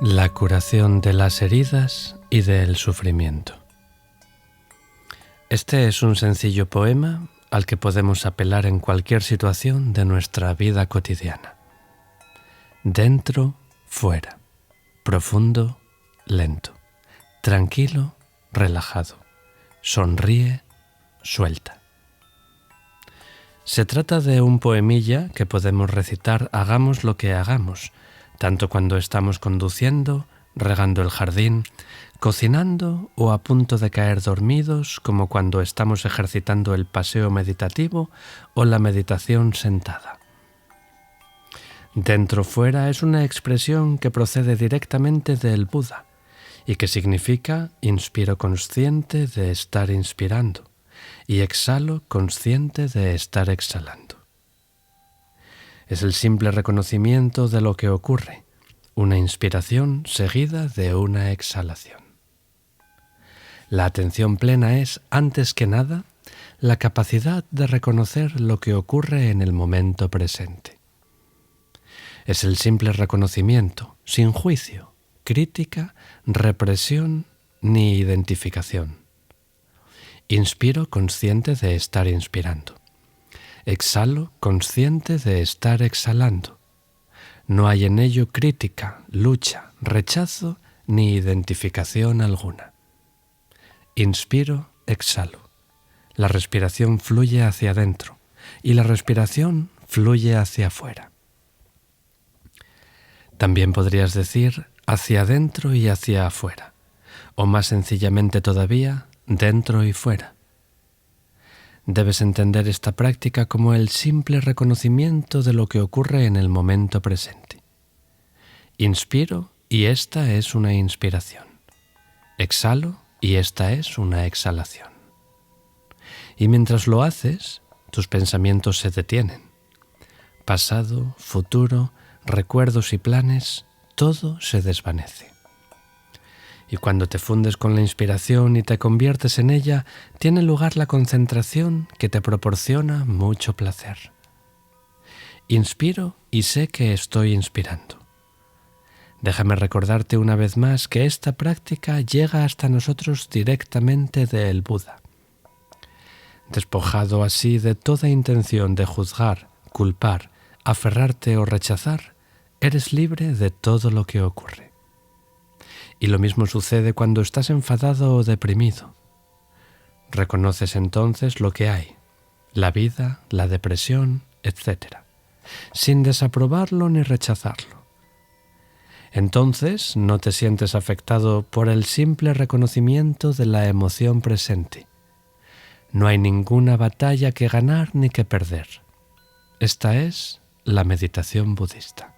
La curación de las heridas y del sufrimiento. Este es un sencillo poema al que podemos apelar en cualquier situación de nuestra vida cotidiana. Dentro, fuera. Profundo, lento. Tranquilo, relajado. Sonríe, suelta. Se trata de un poemilla que podemos recitar hagamos lo que hagamos, tanto cuando estamos conduciendo, regando el jardín, cocinando o a punto de caer dormidos, como cuando estamos ejercitando el paseo meditativo o la meditación sentada. Dentro fuera es una expresión que procede directamente del Buda y que significa inspiro consciente de estar inspirando y exhalo consciente de estar exhalando. Es el simple reconocimiento de lo que ocurre, una inspiración seguida de una exhalación. La atención plena es, antes que nada, la capacidad de reconocer lo que ocurre en el momento presente. Es el simple reconocimiento, sin juicio, crítica, represión ni identificación. Inspiro consciente de estar inspirando. Exhalo consciente de estar exhalando. No hay en ello crítica, lucha, rechazo ni identificación alguna. Inspiro, exhalo. La respiración fluye hacia adentro y la respiración fluye hacia afuera. También podrías decir hacia adentro y hacia afuera, o más sencillamente todavía, dentro y fuera. Debes entender esta práctica como el simple reconocimiento de lo que ocurre en el momento presente. Inspiro y esta es una inspiración. Exhalo y esta es una exhalación. Y mientras lo haces, tus pensamientos se detienen. Pasado, futuro, recuerdos y planes, todo se desvanece. Y cuando te fundes con la inspiración y te conviertes en ella, tiene lugar la concentración que te proporciona mucho placer. Inspiro y sé que estoy inspirando. Déjame recordarte una vez más que esta práctica llega hasta nosotros directamente del Buda. Despojado así de toda intención de juzgar, culpar, aferrarte o rechazar, eres libre de todo lo que ocurre. Y lo mismo sucede cuando estás enfadado o deprimido. Reconoces entonces lo que hay, la vida, la depresión, etc., sin desaprobarlo ni rechazarlo. Entonces no te sientes afectado por el simple reconocimiento de la emoción presente. No hay ninguna batalla que ganar ni que perder. Esta es la meditación budista.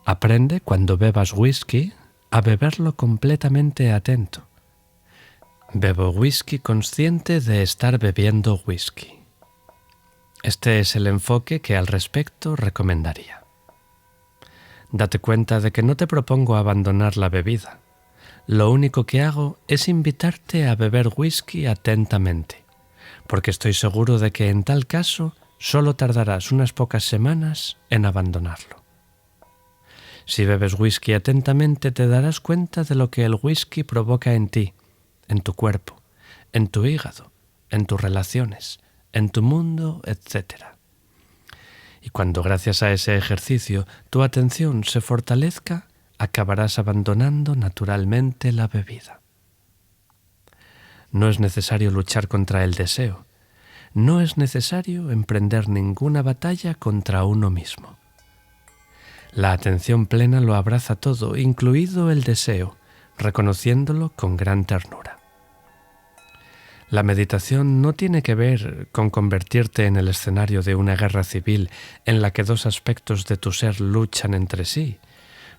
Aprende cuando bebas whisky a beberlo completamente atento. Bebo whisky consciente de estar bebiendo whisky. Este es el enfoque que al respecto recomendaría. Date cuenta de que no te propongo abandonar la bebida. Lo único que hago es invitarte a beber whisky atentamente, porque estoy seguro de que en tal caso solo tardarás unas pocas semanas en abandonarlo. Si bebes whisky atentamente te darás cuenta de lo que el whisky provoca en ti, en tu cuerpo, en tu hígado, en tus relaciones, en tu mundo, etc. Y cuando gracias a ese ejercicio tu atención se fortalezca, acabarás abandonando naturalmente la bebida. No es necesario luchar contra el deseo. No es necesario emprender ninguna batalla contra uno mismo. La atención plena lo abraza todo, incluido el deseo, reconociéndolo con gran ternura. La meditación no tiene que ver con convertirte en el escenario de una guerra civil en la que dos aspectos de tu ser luchan entre sí,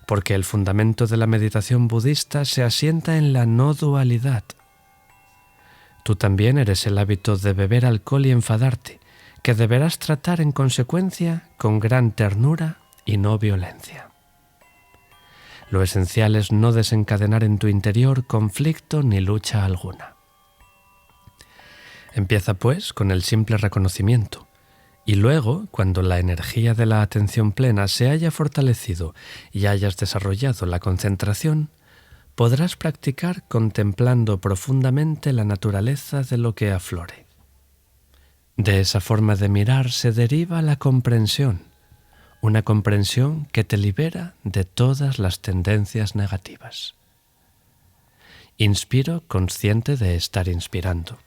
porque el fundamento de la meditación budista se asienta en la no dualidad. Tú también eres el hábito de beber alcohol y enfadarte, que deberás tratar en consecuencia con gran ternura y no violencia. Lo esencial es no desencadenar en tu interior conflicto ni lucha alguna. Empieza pues con el simple reconocimiento Y luego, cuando la energía de la atención plena se haya fortalecido y hayas desarrollado la concentración, podrás practicar contemplando profundamente la naturaleza de lo que aflore. De esa forma de mirar se deriva la comprensión, una comprensión que te libera de todas las tendencias negativas. Inspiro consciente de estar inspirando.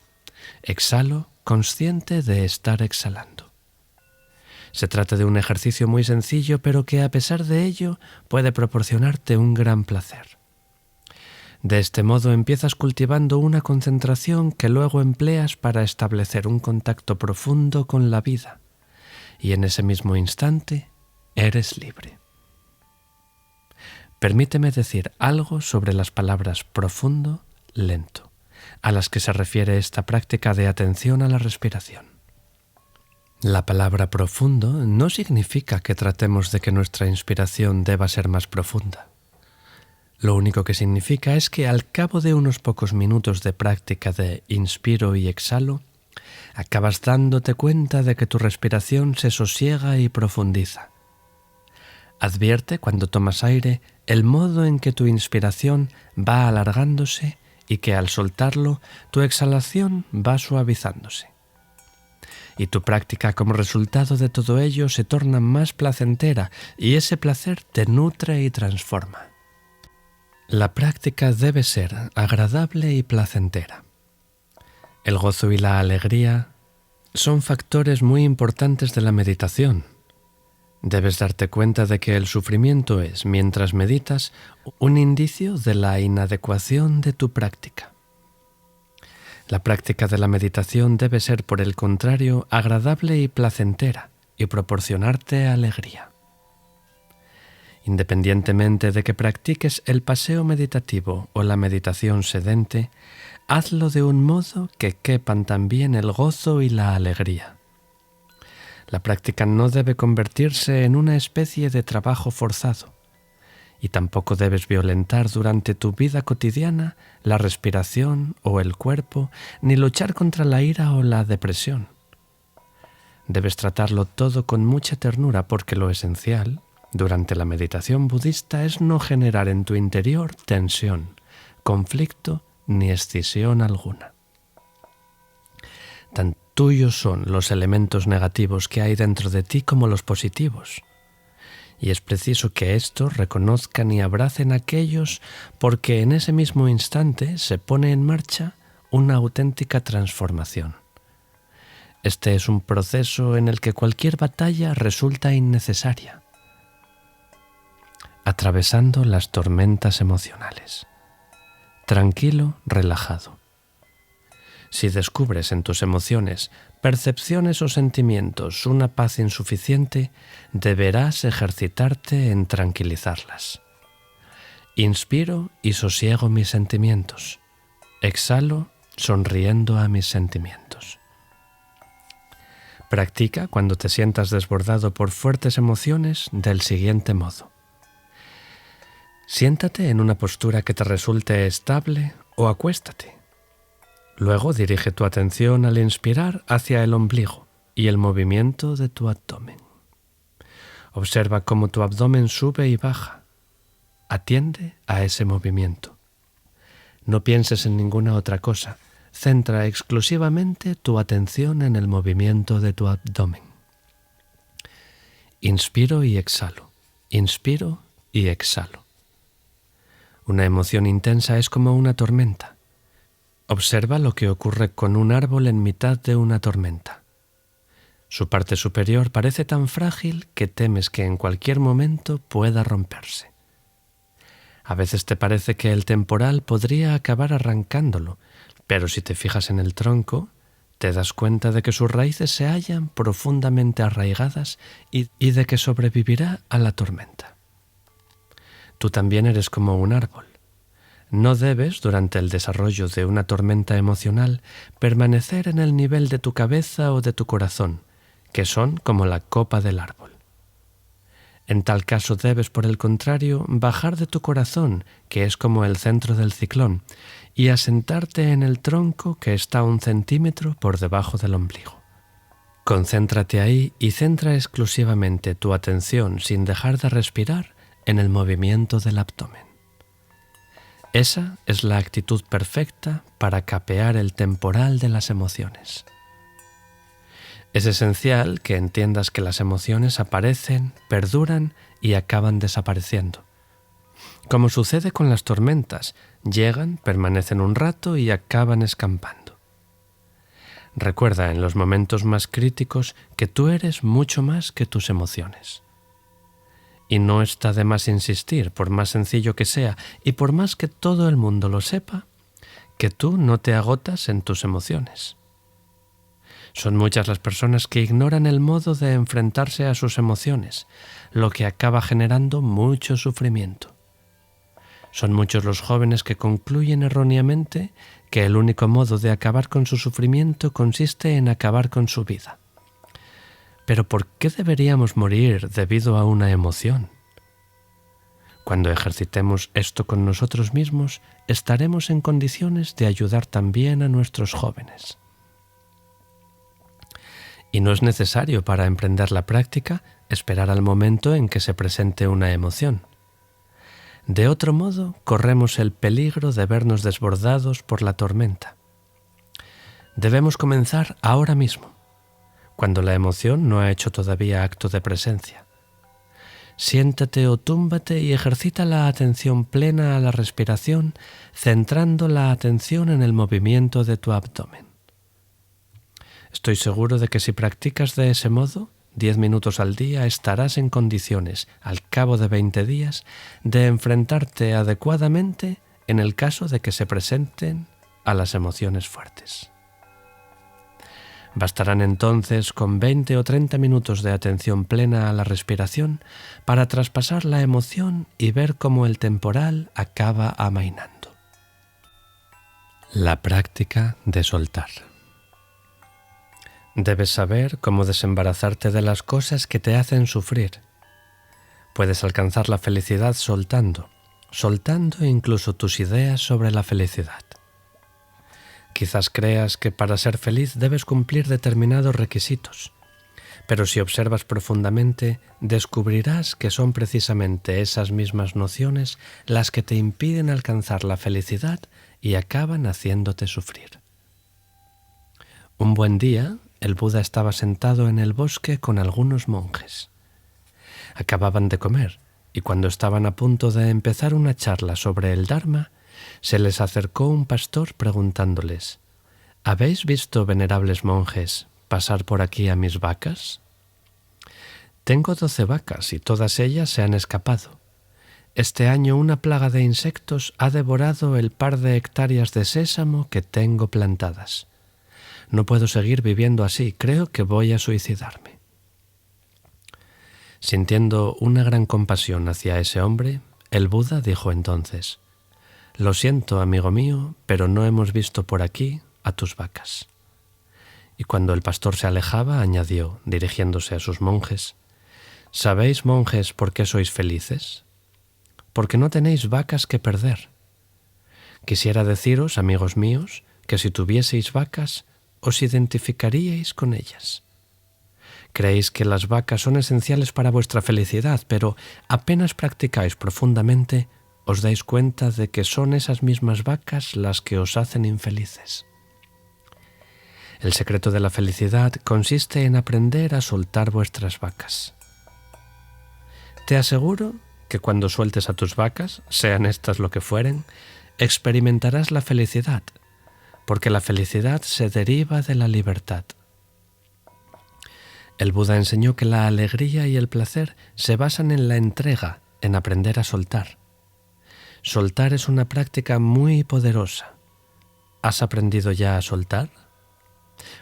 Exhalo consciente de estar exhalando. Se trata de un ejercicio muy sencillo, pero que a pesar de ello puede proporcionarte un gran placer. De este modo empiezas cultivando una concentración que luego empleas para establecer un contacto profundo con la vida, y en ese mismo instante eres libre. Permíteme decir algo sobre las palabras profundo, lento, a las que se refiere esta práctica de atención a la respiración. La palabra profundo no significa que tratemos de que nuestra inspiración deba ser más profunda. Lo único que significa es que al cabo de unos pocos minutos de práctica de inspiro y exhalo, acabas dándote cuenta de que tu respiración se sosiega y profundiza. Advierte cuando tomas aire el modo en que tu inspiración va alargándose y que al soltarlo tu exhalación va suavizándose. Y tu práctica como resultado de todo ello se torna más placentera y ese placer te nutre y transforma. La práctica debe ser agradable y placentera. El gozo y la alegría son factores muy importantes de la meditación. Debes darte cuenta de que el sufrimiento es, mientras meditas, un indicio de la inadecuación de tu práctica. La práctica de la meditación debe ser, por el contrario, agradable y placentera y proporcionarte alegría. Independientemente de que practiques el paseo meditativo o la meditación sedente, hazlo de un modo que quepan también el gozo y la alegría. La práctica no debe convertirse en una especie de trabajo forzado, y tampoco debes violentar durante tu vida cotidiana la respiración o el cuerpo, ni luchar contra la ira o la depresión. Debes tratarlo todo con mucha ternura porque lo esencial, durante la meditación budista, es no generar en tu interior tensión, conflicto ni escisión alguna. Tan tuyos son los elementos negativos que hay dentro de ti como los positivos. Y es preciso que estos reconozcan y abracen a aquellos, porque en ese mismo instante se pone en marcha una auténtica transformación. Este es un proceso en el que cualquier batalla resulta innecesaria. Atravesando las tormentas emocionales. Tranquilo, relajado. Si descubres en tus emociones, percepciones o sentimientos una paz insuficiente, deberás ejercitarte en tranquilizarlas. Inspiro y sosiego mis sentimientos. Exhalo sonriendo a mis sentimientos. Practica cuando te sientas desbordado por fuertes emociones del siguiente modo. Siéntate en una postura que te resulte estable o acuéstate. Luego dirige tu atención al inspirar hacia el ombligo y el movimiento de tu abdomen. Observa cómo tu abdomen sube y baja. Atiende a ese movimiento. No pienses en ninguna otra cosa. Centra exclusivamente tu atención en el movimiento de tu abdomen. Inspiro y exhalo. Inspiro y exhalo. Una emoción intensa es como una tormenta. Observa lo que ocurre con un árbol en mitad de una tormenta. Su parte superior parece tan frágil que temes que en cualquier momento pueda romperse. A veces te parece que el temporal podría acabar arrancándolo, pero si te fijas en el tronco, te das cuenta de que sus raíces se hallan profundamente arraigadas y de que sobrevivirá a la tormenta. Tú también eres como un árbol. No debes, durante el desarrollo de una tormenta emocional, permanecer en el nivel de tu cabeza o de tu corazón, que son como la copa del árbol. En tal caso debes, por el contrario, bajar de tu corazón, que es como el centro del ciclón, y asentarte en el tronco que está 1 centímetro por debajo del ombligo. Concéntrate ahí y centra exclusivamente tu atención sin dejar de respirar en el movimiento del abdomen. Esa es la actitud perfecta para capear el temporal de las emociones. Es esencial que entiendas que las emociones aparecen, perduran y acaban desapareciendo. Como sucede con las tormentas, llegan, permanecen un rato y acaban escampando. Recuerda en los momentos más críticos que tú eres mucho más que tus emociones. Y no está de más insistir, por más sencillo que sea y por más que todo el mundo lo sepa, que tú no te agotas en tus emociones. Son muchas las personas que ignoran el modo de enfrentarse a sus emociones, lo que acaba generando mucho sufrimiento. Son muchos los jóvenes que concluyen erróneamente que el único modo de acabar con su sufrimiento consiste en acabar con su vida. Pero ¿por qué deberíamos morir debido a una emoción? Cuando ejercitemos esto con nosotros mismos, estaremos en condiciones de ayudar también a nuestros jóvenes. Y no es necesario para emprender la práctica esperar al momento en que se presente una emoción. De otro modo, corremos el peligro de vernos desbordados por la tormenta. Debemos comenzar ahora mismo, cuando la emoción no ha hecho todavía acto de presencia. Siéntate o túmbate y ejercita la atención plena a la respiración, centrando la atención en el movimiento de tu abdomen. Estoy seguro de que si practicas de ese modo, 10 minutos al día estarás en condiciones, al cabo de 20 días, de enfrentarte adecuadamente en el caso de que se presenten a las emociones fuertes. Bastarán entonces con 20 o 30 minutos de atención plena a la respiración para traspasar la emoción y ver cómo el temporal acaba amainando. La práctica de soltar. Debes saber cómo desembarazarte de las cosas que te hacen sufrir. Puedes alcanzar la felicidad soltando incluso tus ideas sobre la felicidad. Quizás creas que para ser feliz debes cumplir determinados requisitos, pero si observas profundamente, descubrirás que son precisamente esas mismas nociones las que te impiden alcanzar la felicidad y acaban haciéndote sufrir. Un buen día, el Buda estaba sentado en el bosque con algunos monjes. Acababan de comer, y cuando estaban a punto de empezar una charla sobre el Dharma, se les acercó un pastor preguntándoles: ¿Habéis visto, venerables monjes, pasar por aquí a mis vacas? Tengo 12 vacas y todas ellas se han escapado. Este año una plaga de insectos ha devorado el par de hectáreas de sésamo que tengo plantadas. No puedo seguir viviendo así, creo que voy a suicidarme. Sintiendo una gran compasión hacia ese hombre, el Buda dijo entonces: Lo siento, amigo mío, pero no hemos visto por aquí a tus vacas. Y cuando el pastor se alejaba, añadió, dirigiéndose a sus monjes: ¿Sabéis, monjes, por qué sois felices? Porque no tenéis vacas que perder. Quisiera deciros, amigos míos, que si tuvieseis vacas, os identificaríais con ellas. Creéis que las vacas son esenciales para vuestra felicidad, pero apenas practicáis profundamente, os dais cuenta de que son esas mismas vacas las que os hacen infelices. El secreto de la felicidad consiste en aprender a soltar vuestras vacas. Te aseguro que cuando sueltes a tus vacas, sean estas lo que fueren, experimentarás la felicidad, porque la felicidad se deriva de la libertad. El Buda enseñó que la alegría y el placer se basan en la entrega, en aprender a soltar. Soltar es una práctica muy poderosa. ¿Has aprendido ya a soltar?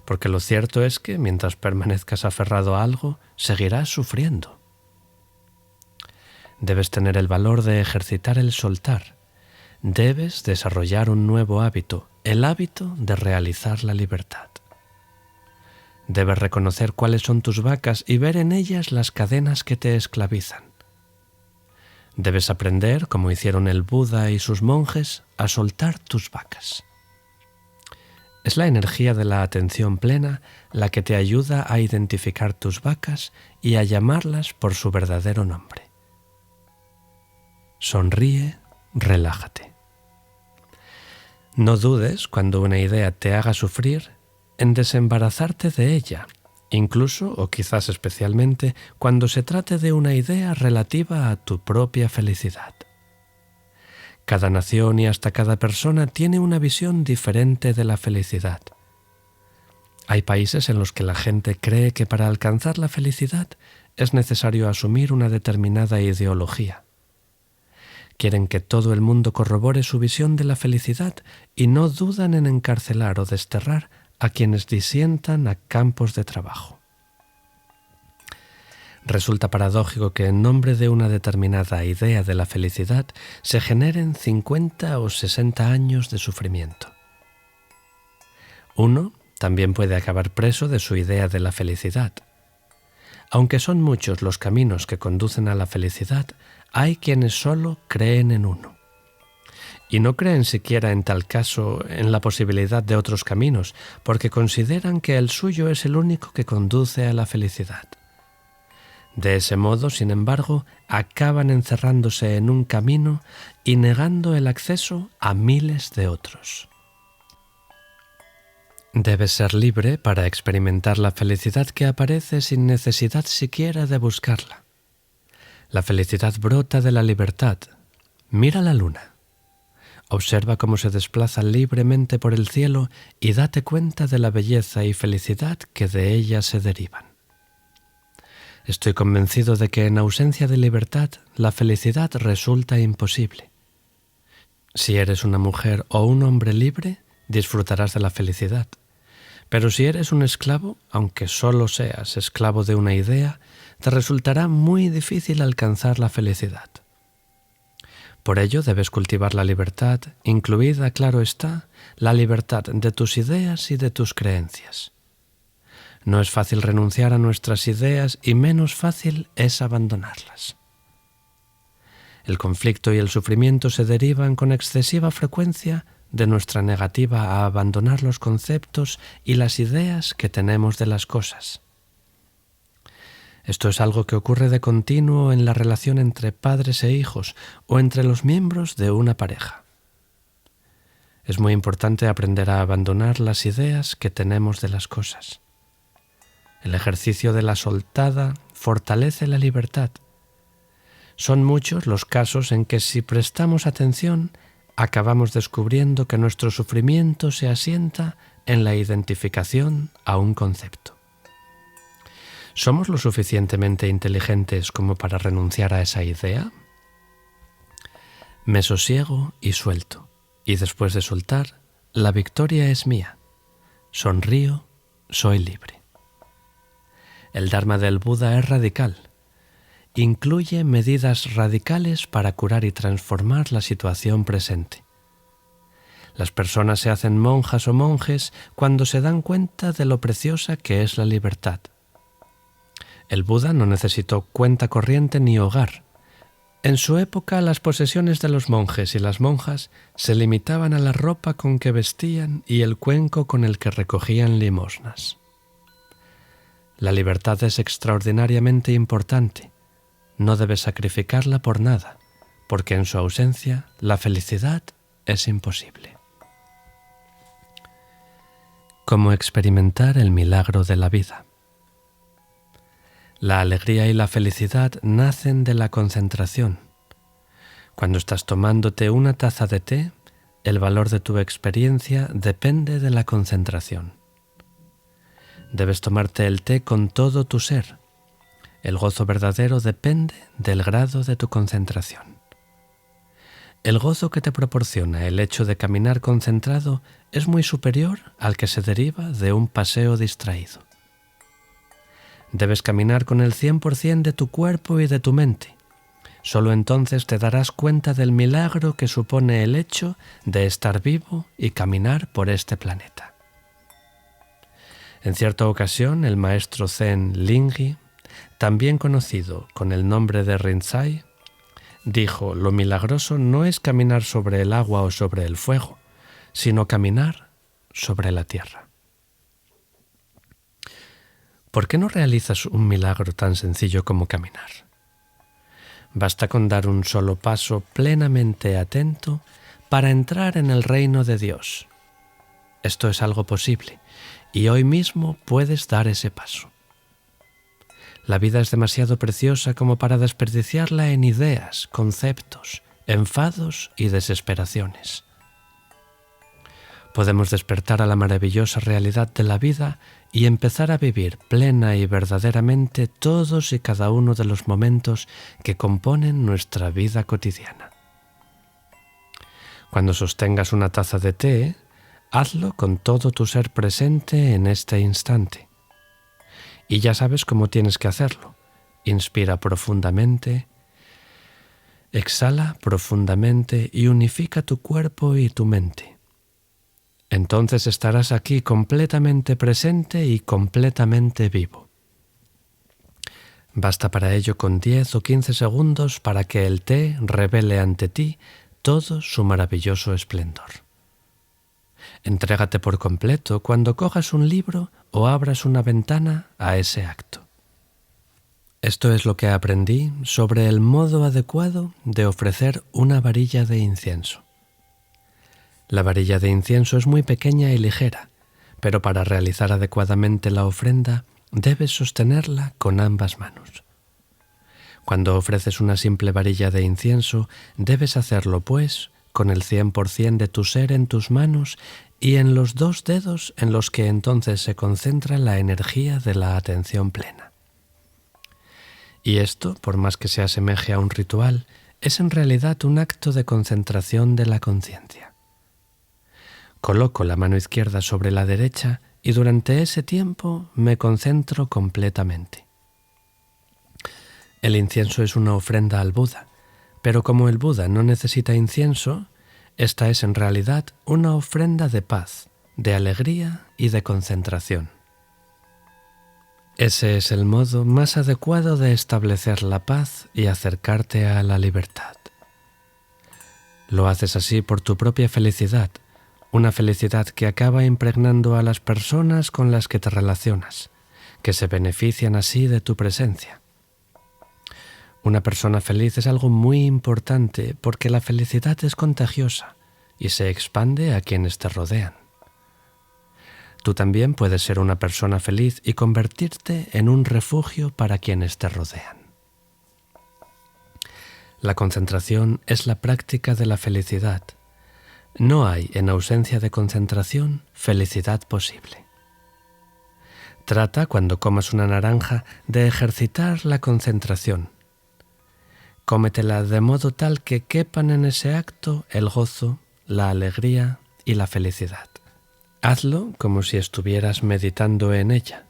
Porque lo cierto es que mientras permanezcas aferrado a algo, seguirás sufriendo. Debes tener el valor de ejercitar el soltar. Debes desarrollar un nuevo hábito, el hábito de realizar la libertad. Debes reconocer cuáles son tus vacas y ver en ellas las cadenas que te esclavizan. Debes aprender, como hicieron el Buda y sus monjes, a soltar tus vacas. Es la energía de la atención plena la que te ayuda a identificar tus vacas y a llamarlas por su verdadero nombre. Sonríe, relájate. No dudes, cuando una idea te haga sufrir, en desembarazarte de ella, incluso o quizás especialmente cuando se trate de una idea relativa a tu propia felicidad. Cada nación y hasta cada persona tiene una visión diferente de la felicidad. Hay países en los que la gente cree que para alcanzar la felicidad es necesario asumir una determinada ideología. Quieren que todo el mundo corrobore su visión de la felicidad y no dudan en encarcelar o desterrar a quienes disientan a campos de trabajo. Resulta paradójico que en nombre de una determinada idea de la felicidad se generen 50 o 60 años de sufrimiento. Uno también puede acabar preso de su idea de la felicidad. Aunque son muchos los caminos que conducen a la felicidad, hay quienes solo creen en uno. Y no creen siquiera en tal caso en la posibilidad de otros caminos, porque consideran que el suyo es el único que conduce a la felicidad. De ese modo, sin embargo, acaban encerrándose en un camino y negando el acceso a miles de otros. Debes ser libre para experimentar la felicidad que aparece sin necesidad siquiera de buscarla. La felicidad brota de la libertad. Mira la luna. Observa cómo se desplaza libremente por el cielo y date cuenta de la belleza y felicidad que de ella se derivan. Estoy convencido de que en ausencia de libertad, la felicidad resulta imposible. Si eres una mujer o un hombre libre, disfrutarás de la felicidad. Pero si eres un esclavo, aunque solo seas esclavo de una idea, te resultará muy difícil alcanzar la felicidad. Por ello debes cultivar la libertad, incluida, claro está, la libertad de tus ideas y de tus creencias. No es fácil renunciar a nuestras ideas y menos fácil es abandonarlas. El conflicto y el sufrimiento se derivan con excesiva frecuencia de nuestra negativa a abandonar los conceptos y las ideas que tenemos de las cosas. Esto es algo que ocurre de continuo en la relación entre padres e hijos o entre los miembros de una pareja. Es muy importante aprender a abandonar las ideas que tenemos de las cosas. El ejercicio de la soltada fortalece la libertad. Son muchos los casos en que si prestamos atención, acabamos descubriendo que nuestro sufrimiento se asienta en la identificación a un concepto. ¿Somos lo suficientemente inteligentes como para renunciar a esa idea? Me sosiego y suelto, y después de soltar, la victoria es mía. Sonrío, soy libre. El Dharma del Buda es radical. Incluye medidas radicales para curar y transformar la situación presente. Las personas se hacen monjas o monjes cuando se dan cuenta de lo preciosa que es la libertad. El Buda no necesitó cuenta corriente ni hogar. En su época, las posesiones de los monjes y las monjas se limitaban a la ropa con que vestían y el cuenco con el que recogían limosnas. La libertad es extraordinariamente importante. No debes sacrificarla por nada, porque en su ausencia la felicidad es imposible. ¿Cómo experimentar el milagro de la vida? La alegría y la felicidad nacen de la concentración. Cuando estás tomándote una taza de té, el valor de tu experiencia depende de la concentración. Debes tomarte el té con todo tu ser. El gozo verdadero depende del grado de tu concentración. El gozo que te proporciona el hecho de caminar concentrado es muy superior al que se deriva de un paseo distraído. Debes caminar con el 100% de tu cuerpo y de tu mente. Solo entonces te darás cuenta del milagro que supone el hecho de estar vivo y caminar por este planeta. En cierta ocasión, el maestro zen Lingyi, también conocido con el nombre de Rinzai, dijo: lo milagroso no es caminar sobre el agua o sobre el fuego, sino caminar sobre la tierra. ¿Por qué no realizas un milagro tan sencillo como caminar? Basta con dar un solo paso plenamente atento para entrar en el reino de Dios. Esto es algo posible y hoy mismo puedes dar ese paso. La vida es demasiado preciosa como para desperdiciarla en ideas, conceptos, enfados y desesperaciones. Podemos despertar a la maravillosa realidad de la vida y empezar a vivir plena y verdaderamente todos y cada uno de los momentos que componen nuestra vida cotidiana. Cuando sostengas una taza de té, hazlo con todo tu ser presente en este instante. Y ya sabes cómo tienes que hacerlo. Inspira profundamente, exhala profundamente y unifica tu cuerpo y tu mente. Entonces estarás aquí completamente presente y completamente vivo. Basta para ello con 10 o 15 segundos para que el té revele ante ti todo su maravilloso esplendor. Entrégate por completo cuando cojas un libro o abras una ventana a ese acto. Esto es lo que aprendí sobre el modo adecuado de ofrecer una varilla de incienso. La varilla de incienso es muy pequeña y ligera, pero para realizar adecuadamente la ofrenda debes sostenerla con ambas manos. Cuando ofreces una simple varilla de incienso, debes hacerlo, pues, con el 100% de tu ser en tus manos y en los 2 dedos en los que entonces se concentra la energía de la atención plena. Y esto, por más que se asemeje a un ritual, es en realidad un acto de concentración de la conciencia. Coloco la mano izquierda sobre la derecha y durante ese tiempo me concentro completamente. El incienso es una ofrenda al Buda, pero como el Buda no necesita incienso, esta es en realidad una ofrenda de paz, de alegría y de concentración. Ese es el modo más adecuado de establecer la paz y acercarte a la libertad. Lo haces así por tu propia felicidad, una felicidad que acaba impregnando a las personas con las que te relacionas, que se benefician así de tu presencia. Una persona feliz es algo muy importante porque la felicidad es contagiosa y se expande a quienes te rodean. Tú también puedes ser una persona feliz y convertirte en un refugio para quienes te rodean. La concentración es la práctica de la felicidad. No hay, en ausencia de concentración, felicidad posible. Trata, cuando comas una naranja, de ejercitar la concentración. Cómetela de modo tal que quepan en ese acto el gozo, la alegría y la felicidad. Hazlo como si estuvieras meditando en ella.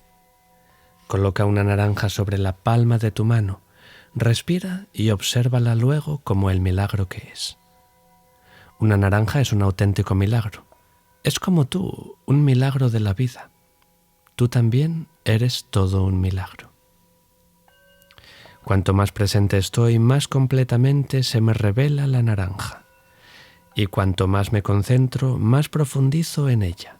Coloca una naranja sobre la palma de tu mano, respira y obsérvala luego como el milagro que es. Una naranja es un auténtico milagro. Es como tú, un milagro de la vida. Tú también eres todo un milagro. Cuanto más presente estoy, más completamente se me revela la naranja. Y cuanto más me concentro, más profundizo en ella.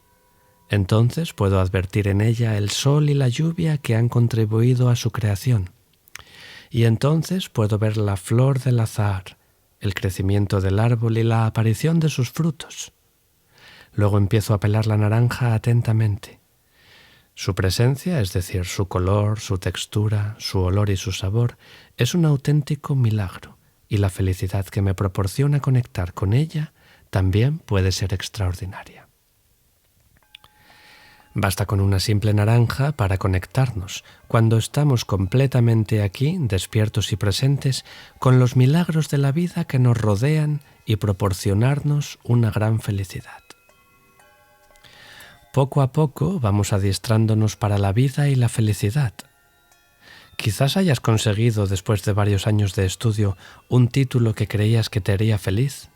Entonces puedo advertir en ella el sol y la lluvia que han contribuido a su creación. Y entonces puedo ver la flor del azahar, el crecimiento del árbol y la aparición de sus frutos. Luego empiezo a pelar la naranja atentamente. Su presencia, es decir, su color, su textura, su olor y su sabor, es un auténtico milagro, y la felicidad que me proporciona conectar con ella también puede ser extraordinaria. Basta con una simple naranja para conectarnos, cuando estamos completamente aquí, despiertos y presentes, con los milagros de la vida que nos rodean y proporcionarnos una gran felicidad. Poco a poco vamos adiestrándonos para la vida y la felicidad. Quizás hayas conseguido, después de varios años de estudio, un título que creías que te haría feliz,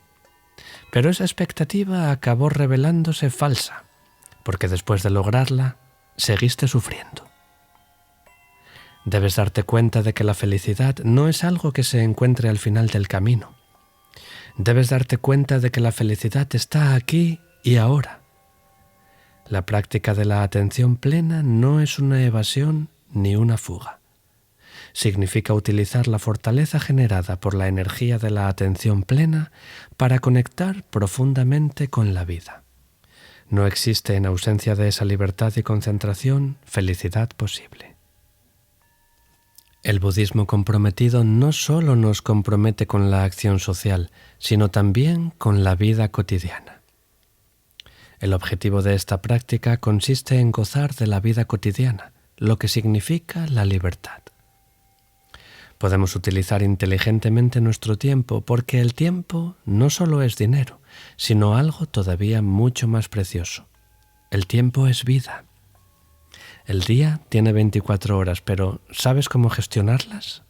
pero esa expectativa acabó revelándose falsa, porque después de lograrla, seguiste sufriendo. Debes darte cuenta de que la felicidad no es algo que se encuentre al final del camino. Debes darte cuenta de que la felicidad está aquí y ahora. La práctica de la atención plena no es una evasión ni una fuga. Significa utilizar la fortaleza generada por la energía de la atención plena para conectar profundamente con la vida. No existe en ausencia de esa libertad y concentración felicidad posible. El budismo comprometido no solo nos compromete con la acción social, sino también con la vida cotidiana. El objetivo de esta práctica consiste en gozar de la vida cotidiana, lo que significa la libertad. Podemos utilizar inteligentemente nuestro tiempo porque el tiempo no solo es dinero, sino algo todavía mucho más precioso. El tiempo es vida. El día tiene 24 horas, pero ¿sabes cómo gestionarlas?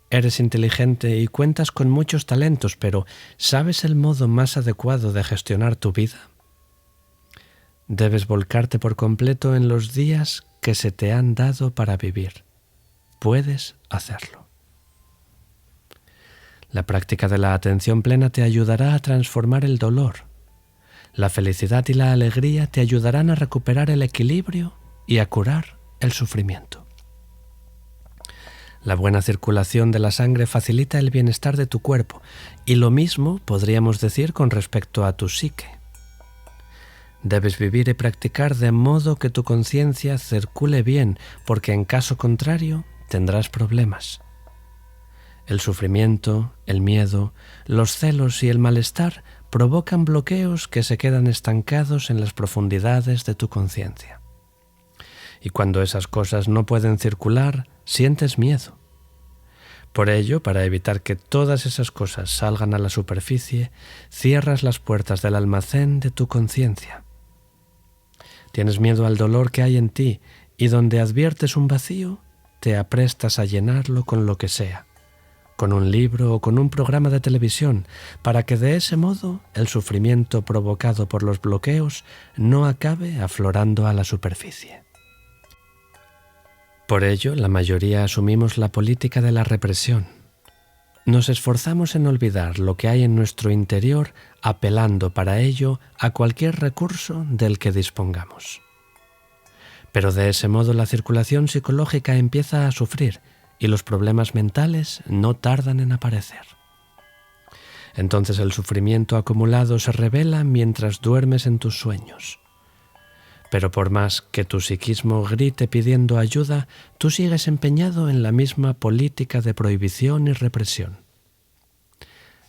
Eres inteligente y cuentas con muchos talentos, pero ¿sabes el modo más adecuado de gestionar tu vida? Debes volcarte por completo en los días que se te han dado para vivir. Puedes hacerlo. La práctica de la atención plena te ayudará a transformar el dolor. La felicidad y la alegría te ayudarán a recuperar el equilibrio y a curar el sufrimiento. La buena circulación de la sangre facilita el bienestar de tu cuerpo, y lo mismo podríamos decir con respecto a tu psique. Debes vivir y practicar de modo que tu conciencia circule bien, porque en caso contrario tendrás problemas. El sufrimiento, el miedo, los celos y el malestar provocan bloqueos que se quedan estancados en las profundidades de tu conciencia. Y cuando esas cosas no pueden circular, sientes miedo. Por ello, para evitar que todas esas cosas salgan a la superficie, cierras las puertas del almacén de tu conciencia. Tienes miedo al dolor que hay en ti y donde adviertes un vacío, te aprestas a llenarlo con lo que sea, con un libro o con un programa de televisión, para que de ese modo el sufrimiento provocado por los bloqueos no acabe aflorando a la superficie. Por ello, la mayoría asumimos la política de la represión. Nos esforzamos en olvidar lo que hay en nuestro interior, apelando para ello a cualquier recurso del que dispongamos. Pero de ese modo la circulación psicológica empieza a sufrir y los problemas mentales no tardan en aparecer. Entonces el sufrimiento acumulado se revela mientras duermes en tus sueños. Pero por más que tu psiquismo grite pidiendo ayuda, tú sigues empeñado en la misma política de prohibición y represión.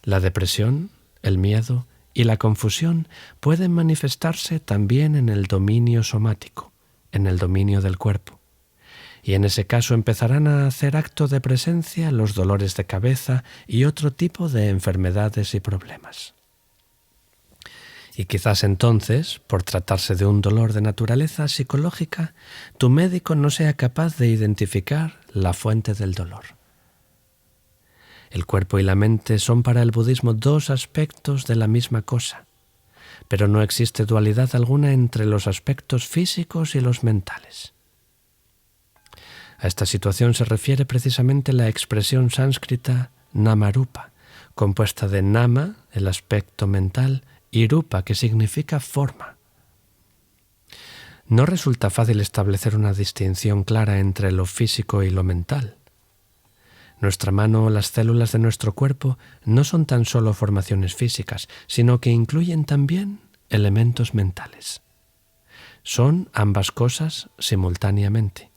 La depresión, el miedo y la confusión pueden manifestarse también en el dominio somático, en el dominio del cuerpo. Y en ese caso empezarán a hacer acto de presencia los dolores de cabeza y otro tipo de enfermedades y problemas. Y quizás entonces, por tratarse de un dolor de naturaleza psicológica, tu médico no sea capaz de identificar la fuente del dolor. El cuerpo y la mente son para el budismo dos aspectos de la misma cosa, pero no existe dualidad alguna entre los aspectos físicos y los mentales. A esta situación se refiere precisamente la expresión sánscrita namarupa, compuesta de nama, el aspecto mental, y rupa, que significa forma. No resulta fácil establecer una distinción clara entre lo físico y lo mental. Nuestra mano o las células de nuestro cuerpo no son tan solo formaciones físicas, sino que incluyen también elementos mentales. Son ambas cosas simultáneamente.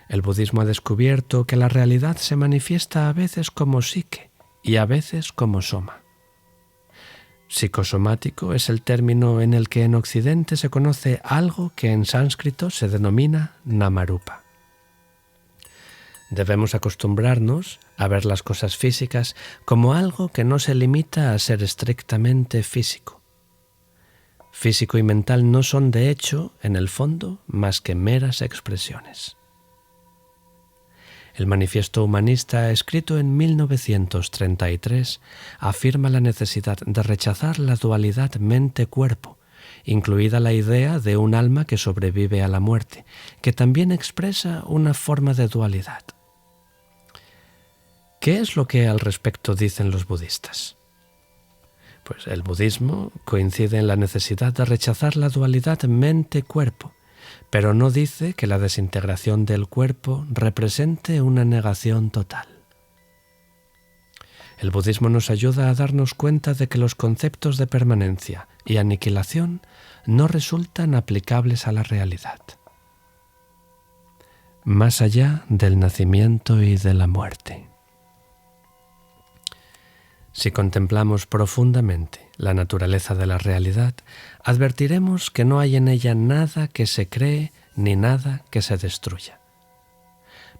El budismo ha descubierto que la realidad se manifiesta a veces como psique y a veces como soma. Psicosomático es el término en el que en Occidente se conoce algo que en sánscrito se denomina namarupa. Debemos acostumbrarnos a ver las cosas físicas como algo que no se limita a ser estrictamente físico. Físico y mental no son, de hecho, en el fondo, más que meras expresiones. El Manifiesto Humanista, escrito en 1933, afirma la necesidad de rechazar la dualidad mente-cuerpo, incluida la idea de un alma que sobrevive a la muerte, que también expresa una forma de dualidad. ¿Qué es lo que al respecto dicen los budistas? Pues el budismo coincide en la necesidad de rechazar la dualidad mente-cuerpo, pero no dice que la desintegración del cuerpo represente una negación total. El budismo nos ayuda a darnos cuenta de que los conceptos de permanencia y aniquilación no resultan aplicables a la realidad. Más allá del nacimiento y de la muerte. Si contemplamos profundamente la naturaleza de la realidad, advertiremos que no hay en ella nada que se cree ni nada que se destruya.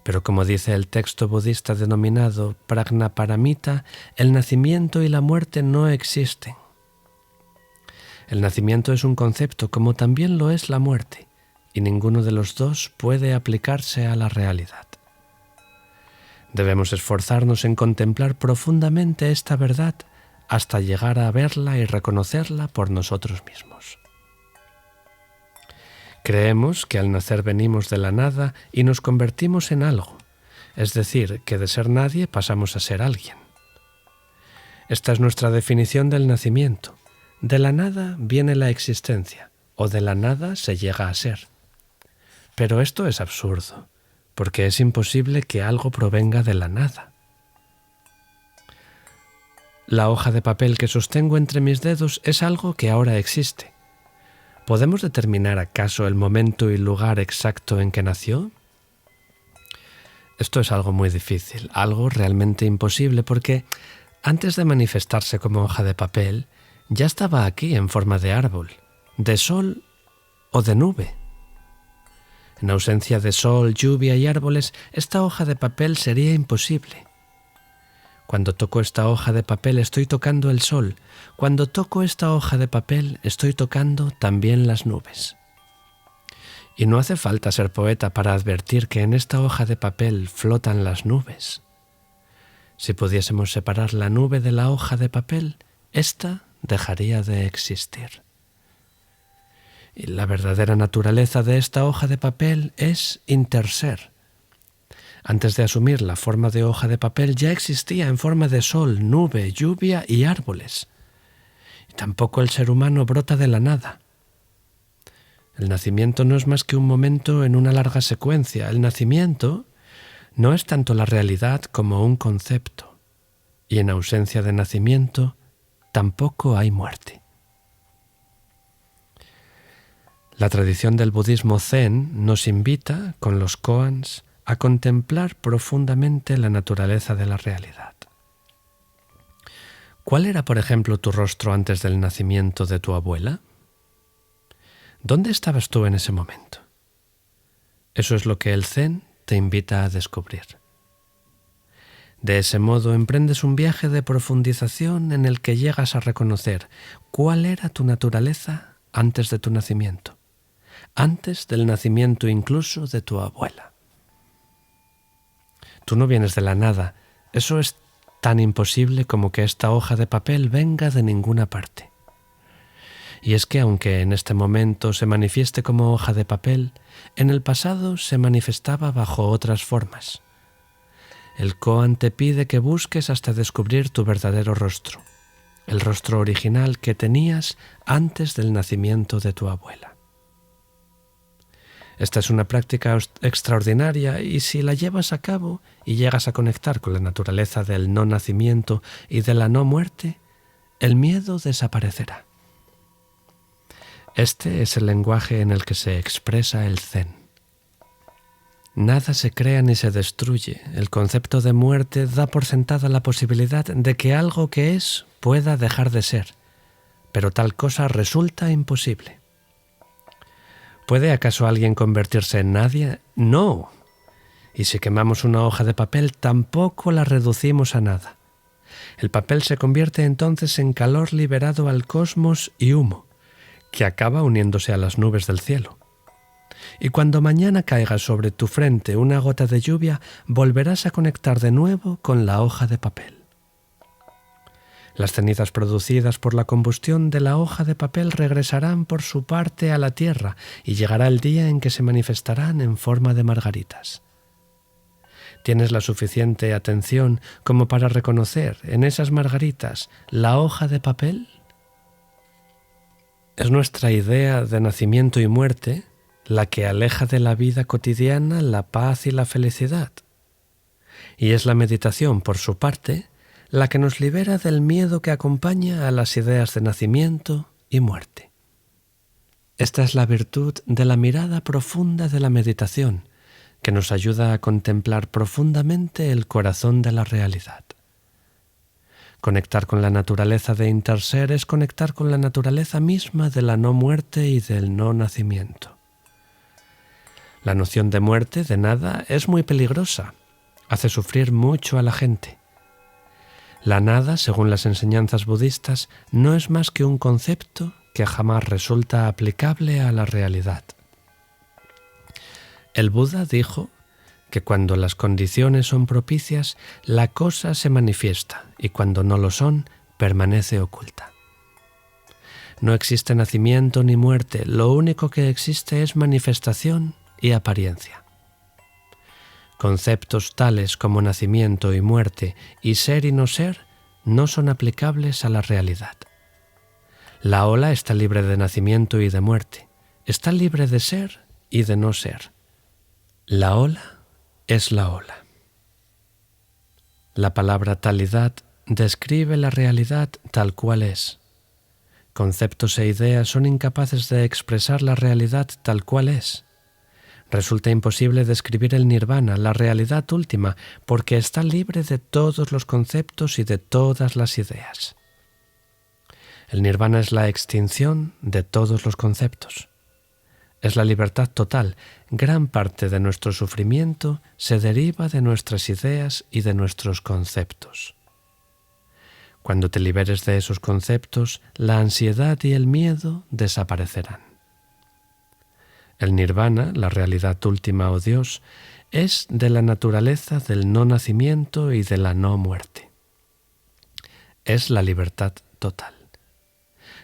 Pero como dice el texto budista denominado Prajnaparamita, el nacimiento y la muerte no existen. El nacimiento es un concepto como también lo es la muerte, y ninguno de los dos puede aplicarse a la realidad. Debemos esforzarnos en contemplar profundamente esta verdad hasta llegar a verla y reconocerla por nosotros mismos. Creemos que al nacer venimos de la nada y nos convertimos en algo, es decir, que de ser nadie pasamos a ser alguien. Esta es nuestra definición del nacimiento. De la nada viene la existencia, o de la nada se llega a ser. Pero esto es absurdo, porque es imposible que algo provenga de la nada. La hoja de papel que sostengo entre mis dedos es algo que ahora existe. ¿Podemos determinar acaso el momento y lugar exacto en que nació? Esto es algo muy difícil, algo realmente imposible, porque antes de manifestarse como hoja de papel, ya estaba aquí en forma de árbol, de sol o de nube. En ausencia de sol, lluvia y árboles, esta hoja de papel sería imposible. Cuando toco esta hoja de papel estoy tocando el sol. Cuando toco esta hoja de papel estoy tocando también las nubes. Y no hace falta ser poeta para advertir que en esta hoja de papel flotan las nubes. Si pudiésemos separar la nube de la hoja de papel, ésta dejaría de existir. Y la verdadera naturaleza de esta hoja de papel es interser. Antes de asumir la forma de hoja de papel ya existía en forma de sol, nube, lluvia y árboles. Y tampoco el ser humano brota de la nada. El nacimiento no es más que un momento en una larga secuencia. El nacimiento no es tanto la realidad como un concepto. Y en ausencia de nacimiento tampoco hay muerte. La tradición del budismo zen nos invita, con los koans, a contemplar profundamente la naturaleza de la realidad. ¿Cuál era, por ejemplo, tu rostro antes del nacimiento de tu abuela? ¿Dónde estabas tú en ese momento? Eso es lo que el zen te invita a descubrir. De ese modo emprendes un viaje de profundización en el que llegas a reconocer cuál era tu naturaleza antes de tu nacimiento, antes del nacimiento incluso de tu abuela. Tú no vienes de la nada, eso es tan imposible como que esta hoja de papel venga de ninguna parte. Y es que aunque en este momento se manifieste como hoja de papel, en el pasado se manifestaba bajo otras formas. El koan te pide que busques hasta descubrir tu verdadero rostro, el rostro original que tenías antes del nacimiento de tu abuela. Esta es una práctica extraordinaria y si la llevas a cabo y llegas a conectar con la naturaleza del no nacimiento y de la no muerte, el miedo desaparecerá. Este es el lenguaje en el que se expresa el zen. Nada se crea ni se destruye. El concepto de muerte da por sentada la posibilidad de que algo que es pueda dejar de ser, pero tal cosa resulta imposible. ¿Puede acaso alguien convertirse en nadie? No. Y si quemamos una hoja de papel, tampoco la reducimos a nada. El papel se convierte entonces en calor liberado al cosmos y humo, que acaba uniéndose a las nubes del cielo. Y cuando mañana caiga sobre tu frente una gota de lluvia, volverás a conectar de nuevo con la hoja de papel. Las cenizas producidas por la combustión de la hoja de papel regresarán por su parte a la tierra y llegará el día en que se manifestarán en forma de margaritas. ¿Tienes la suficiente atención como para reconocer en esas margaritas la hoja de papel? Es nuestra idea de nacimiento y muerte la que aleja de la vida cotidiana la paz y la felicidad. Y es la meditación, por su parte, la que nos libera del miedo que acompaña a las ideas de nacimiento y muerte. Esta es la virtud de la mirada profunda de la meditación, que nos ayuda a contemplar profundamente el corazón de la realidad. Conectar con la naturaleza de interser es conectar con la naturaleza misma de la no muerte y del no nacimiento. La noción de muerte, de nada, es muy peligrosa. Hace sufrir mucho a la gente. La nada, según las enseñanzas budistas, no es más que un concepto que jamás resulta aplicable a la realidad. El Buda dijo que cuando las condiciones son propicias, la cosa se manifiesta y cuando no lo son, permanece oculta. No existe nacimiento ni muerte, lo único que existe es manifestación y apariencia. Conceptos tales como nacimiento y muerte y ser y no ser no son aplicables a la realidad. La ola está libre de nacimiento y de muerte, está libre de ser y de no ser. La ola es la ola. La palabra talidad describe la realidad tal cual es. Conceptos e ideas son incapaces de expresar la realidad tal cual es. Resulta imposible describir el nirvana, la realidad última, porque está libre de todos los conceptos y de todas las ideas. El nirvana es la extinción de todos los conceptos. Es la libertad total. Gran parte de nuestro sufrimiento se deriva de nuestras ideas y de nuestros conceptos. Cuando te liberes de esos conceptos, la ansiedad y el miedo desaparecerán. El nirvana, la realidad última o Dios, es de la naturaleza del no nacimiento y de la no muerte. Es la libertad total.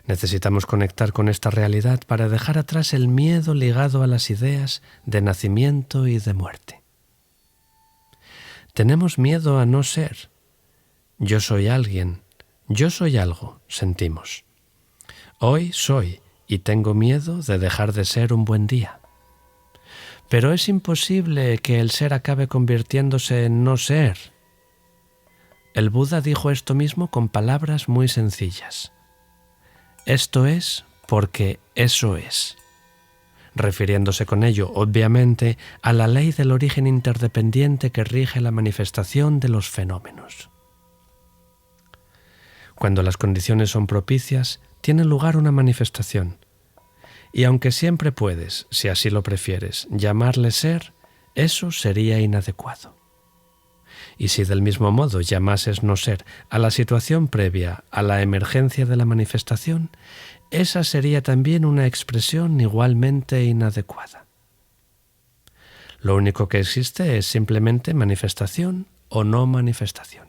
Necesitamos conectar con esta realidad para dejar atrás el miedo ligado a las ideas de nacimiento y de muerte. Tenemos miedo a no ser. Yo soy alguien, yo soy algo, sentimos. Hoy soy y tengo miedo de dejar de ser un buen día. Pero es imposible que el ser acabe convirtiéndose en no ser. El Buda dijo esto mismo con palabras muy sencillas. Esto es porque eso es, refiriéndose con ello, obviamente, a la ley del origen interdependiente que rige la manifestación de los fenómenos. Cuando las condiciones son propicias, tiene lugar una manifestación, y aunque siempre puedes, si así lo prefieres, llamarle ser, eso sería inadecuado. Y si del mismo modo llamases no ser a la situación previa a la emergencia de la manifestación, esa sería también una expresión igualmente inadecuada. Lo único que existe es simplemente manifestación o no manifestación.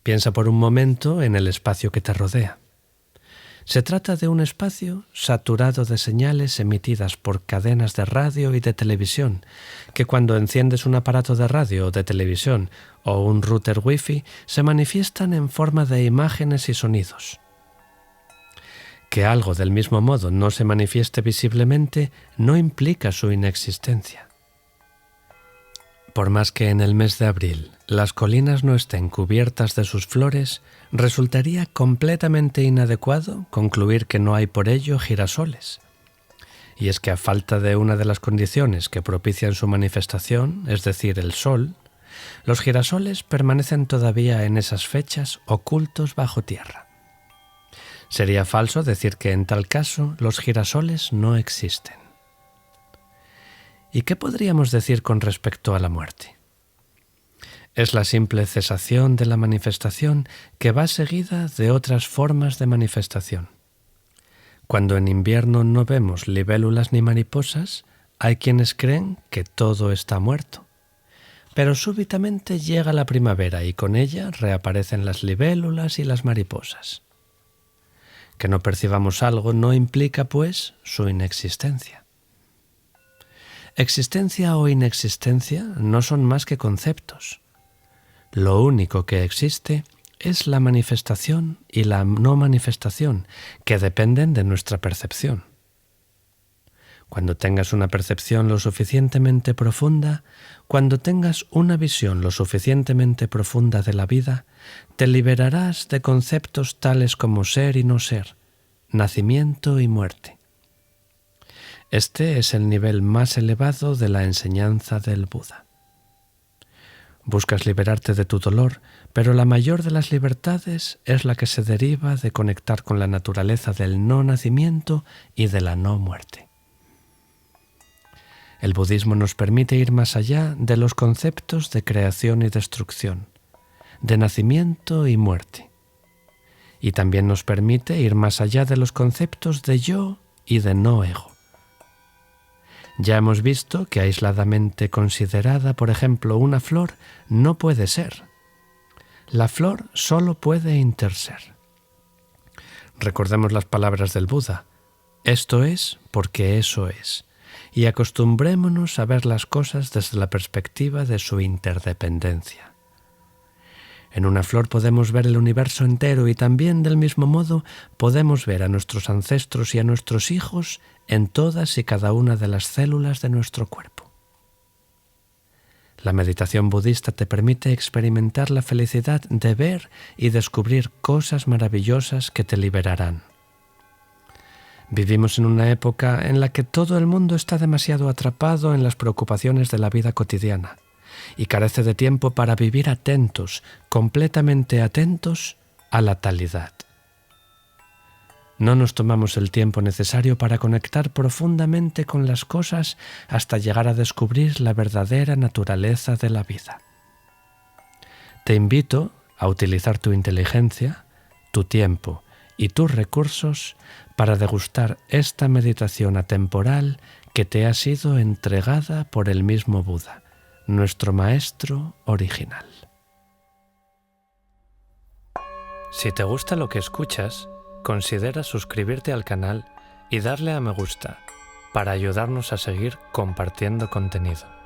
Piensa por un momento en el espacio que te rodea. Se trata de un espacio saturado de señales emitidas por cadenas de radio y de televisión, que cuando enciendes un aparato de radio o de televisión o un router wifi se manifiestan en forma de imágenes y sonidos. Que algo del mismo modo no se manifieste visiblemente no implica su inexistencia. Por más que en el mes de abril las colinas no estén cubiertas de sus flores, resultaría completamente inadecuado concluir que no hay por ello girasoles. Y es que a falta de una de las condiciones que propician su manifestación, es decir, el sol, los girasoles permanecen todavía en esas fechas ocultos bajo tierra. Sería falso decir que en tal caso los girasoles no existen. ¿Y qué podríamos decir con respecto a la muerte? Es la simple cesación de la manifestación que va seguida de otras formas de manifestación. Cuando en invierno no vemos libélulas ni mariposas, hay quienes creen que todo está muerto. Pero súbitamente llega la primavera y con ella reaparecen las libélulas y las mariposas. Que no percibamos algo no implica, pues, su inexistencia. Existencia o inexistencia no son más que conceptos. Lo único que existe es la manifestación y la no manifestación, que dependen de nuestra percepción. Cuando tengas una percepción lo suficientemente profunda, cuando tengas una visión lo suficientemente profunda de la vida, te liberarás de conceptos tales como ser y no ser, nacimiento y muerte. Este es el nivel más elevado de la enseñanza del Buda. Buscas liberarte de tu dolor, pero la mayor de las libertades es la que se deriva de conectar con la naturaleza del no nacimiento y de la no muerte. El budismo nos permite ir más allá de los conceptos de creación y destrucción, de nacimiento y muerte. Y también nos permite ir más allá de los conceptos de yo y de no ego. Ya hemos visto que aisladamente considerada, por ejemplo, una flor no puede ser. La flor solo puede interser. Recordemos las palabras del Buda: esto es porque eso es. Y acostumbrémonos a ver las cosas desde la perspectiva de su interdependencia. En una flor podemos ver el universo entero y también del mismo modo podemos ver a nuestros ancestros y a nuestros hijos en todas y cada una de las células de nuestro cuerpo. La meditación budista te permite experimentar la felicidad de ver y descubrir cosas maravillosas que te liberarán. Vivimos en una época en la que todo el mundo está demasiado atrapado en las preocupaciones de la vida cotidiana y carece de tiempo para vivir atentos, completamente atentos a la talidad. No nos tomamos el tiempo necesario para conectar profundamente con las cosas hasta llegar a descubrir la verdadera naturaleza de la vida. Te invito a utilizar tu inteligencia, tu tiempo y tus recursos para degustar esta meditación atemporal que te ha sido entregada por el mismo Buda, nuestro maestro original. Si te gusta lo que escuchas, considera suscribirte al canal y darle a me gusta para ayudarnos a seguir compartiendo contenido.